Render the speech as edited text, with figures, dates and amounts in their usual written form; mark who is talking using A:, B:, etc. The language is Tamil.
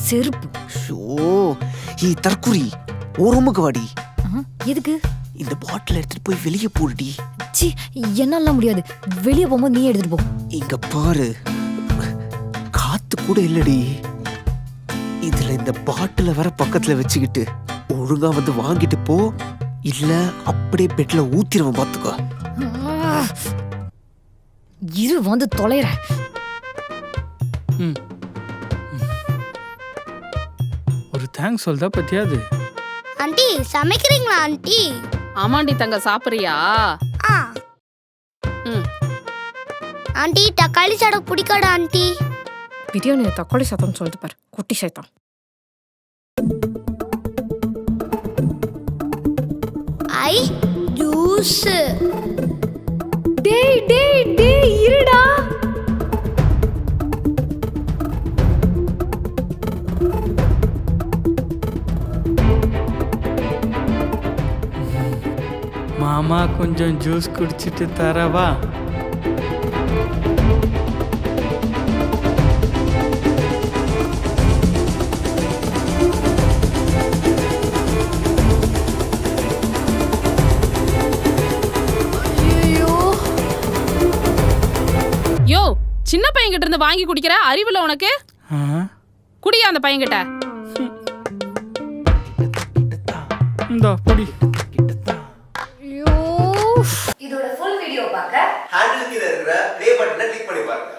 A: செருப்பு.
B: ஷோ ஈ தற்குறி ஒரு ரூமுக்கு வாடி.
A: எதுக்கு?
B: இந்த பாட்டில் எடுத்துட்டு போய் வெளியே போடுடி.
A: சி, என்னால முடியாது. வெளியே போகும்போது நீ எடுத்துட்டு போ.
B: இங்க பாரு, காத்து கூட இல்லடி. இதுல இந்த பாட்டில வர பக்கத்துல வச்சுக்கிட்டு ஒழுங்கா வந்து வாங்கிட்டு போ, இல்ல அப்படியே பெட்ல ஊத்திடுவேன் பாத்துக்கோ.
A: இரு வந்து தொலைற.
C: ஒரு தேங்க்ஸ் சொல்தா பத்தியாது.
D: ஆண்டி சமைக்கிறீங்களா ஆண்டி?
E: ஆமாண்டி தங்க, சாப்பிடுறியா?
D: ஆ.
E: ம்.
D: ஆண்டி தக்காளி சாதம் பிடிக்காதா ஆண்டி?
A: பிரியாணி தக்காளி சாதம் சொல்லிட்டு பாரு, குட்டி சைத்தான்.
D: ஐ ஜூஸ்.
A: டேய் டேய் டேய் இருடா.
C: மாமா கொஞ்சம் ஜூஸ் குடிச்சிட்டு தரவா?
E: யோ, சின்ன பையன் கிட்ட இருந்து வாங்கி குடிக்கிற அறிவுல உனக்கு? குடியா அந்த பையன் கிட்ட.
C: இந்தா புடி.
A: இதோட ஃபுல் வீடியோ பார்க்க
B: ஹேண்டில் கீழ இருக்கிற ப்ளே பட்டனை கிளிக் பண்ணி பாருங்க.